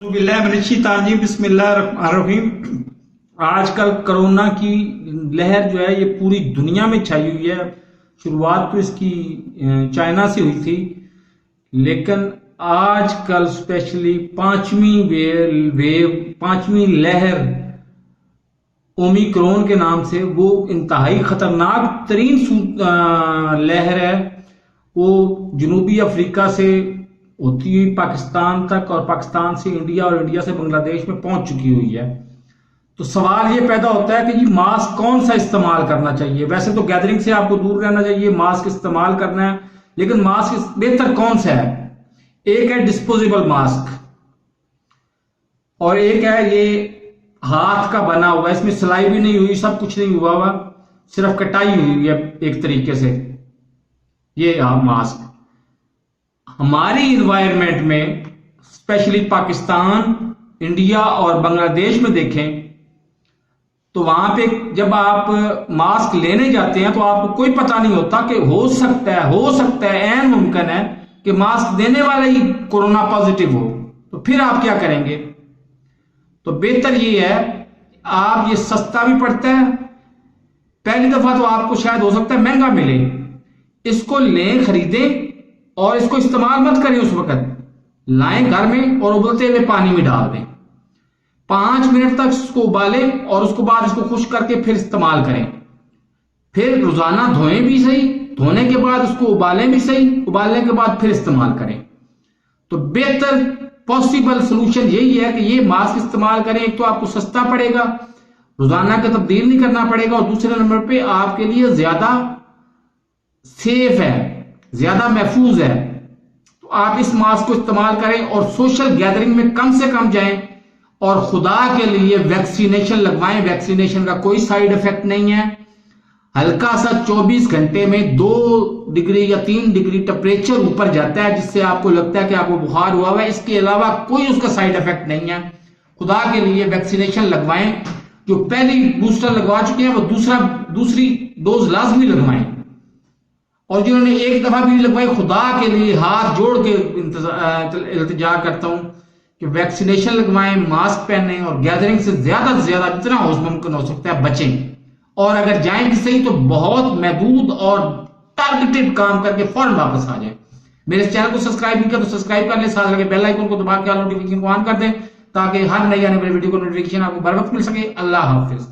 بسم اللہ الرحمن الرحیم۔ آج کل کرونا کی لہر جو ہے یہ پوری دنیا میں چھائی ہوئی ہے۔ شروعات تو اس کی چائنا سے ہوئی تھی، لیکن آج کل اسپیشلی پانچویں لہر اومیکرون کے نام سے وہ انتہائی خطرناک ترین لہر ہے۔ وہ جنوبی افریقہ سے ہوتی ہوئی پاکستان تک اور پاکستان سے انڈیا اور انڈیا سے بنگلہ دیش میں پہنچ چکی ہوئی ہے۔ تو سوال یہ پیدا ہوتا ہے کہ جی ماسک کون سا استعمال کرنا چاہیے؟ ویسے تو گیدرنگ سے آپ کو دور رہنا چاہیے، ماسک استعمال کرنا ہے، لیکن ماسک بہتر کون سا ہے؟ ایک ہے ڈسپوزیبل ماسک اور ایک ہے یہ ہاتھ کا بنا ہوا، اس میں سلائی بھی نہیں ہوئی، سب کچھ نہیں ہوا، صرف کٹائی ہوئی ہے ایک طریقے سے یہ ماسک۔ ہماری انوائرمنٹ میں اسپیشلی پاکستان، انڈیا اور بنگلہ دیش میں دیکھیں تو وہاں پہ جب آپ ماسک لینے جاتے ہیں تو آپ کو کوئی پتہ نہیں ہوتا کہ ہو سکتا ہے عین ممکن ہے کہ ماسک دینے والا ہی کورونا پازیٹیو ہو، تو پھر آپ کیا کریں گے؟ تو بہتر یہ ہے، آپ یہ سستا بھی پڑتا ہے، پہلی دفعہ تو آپ کو شاید ہو سکتا ہے مہنگا ملے، اس کو لیں، خریدیں اور اس کو استعمال مت کریں، اس وقت لائیں گھر میں اور ابلتے ہوئے پانی میں ڈال دیں، 5 منٹ تک اس کو ابالیں اور اس کو بعد اس کو خشک کر کے پھر استعمال کریں، پھر روزانہ دھوئیں بھی صحیح، دھونے کے بعد اس کو ابالیں بھی صحیح، ابالنے کے بعد پھر استعمال کریں۔ تو بہتر پاسبل سلوشن یہی ہے کہ یہ ماسک استعمال کریں۔ ایک تو آپ کو سستا پڑے گا، روزانہ کا تبدیل نہیں کرنا پڑے گا، اور دوسرے نمبر پہ آپ کے لیے زیادہ سیف ہے، زیادہ محفوظ ہے۔ تو آپ اس ماسک کو استعمال کریں اور سوشل گیدرنگ میں کم سے کم جائیں، اور خدا کے لیے ویکسینیشن لگوائیں۔ ویکسینیشن کا کوئی سائیڈ ایفیکٹ نہیں ہے، ہلکا سا 24 گھنٹے میں 2 ڈگری یا 3 ڈگری ٹمپریچر اوپر جاتا ہے، جس سے آپ کو لگتا ہے کہ آپ کو بخار ہوا ہے، اس کے علاوہ کوئی اس کا سائیڈ ایفیکٹ نہیں ہے۔ خدا کے لیے ویکسینیشن لگوائیں، جو پہلی بوسٹر لگوا چکے ہیں وہ دوسری ڈوز لازمی لگوائیں، اور جنہوں نے ایک دفعہ بھی لگوائی خدا کے لیے ہاتھ جوڑ کے التجا کرتا ہوں کہ ویکسینیشن لگوائیں، ماسک پہنیں اور گیدرنگ سے زیادہ سے زیادہ جتنا ممکن ہو سکتا ہے بچیں، اور اگر جائیں بھی صحیح تو بہت محدود اور ٹارگیٹڈ کام کر کے فوراً واپس آ جائیں۔ میرے اس چینل کو سبسکرائب نہیں کیا تو سبسکرائب کر لیں، ساتھ لگے بیل آئیکن کو دبا کے آل نوٹیفیکیشن کو آن کر دیں تاکہ ہر نئی آنے والی ویڈیو کو نوٹیفیکیشن آپ کو بر وقت مل سکے۔ اللہ حافظ۔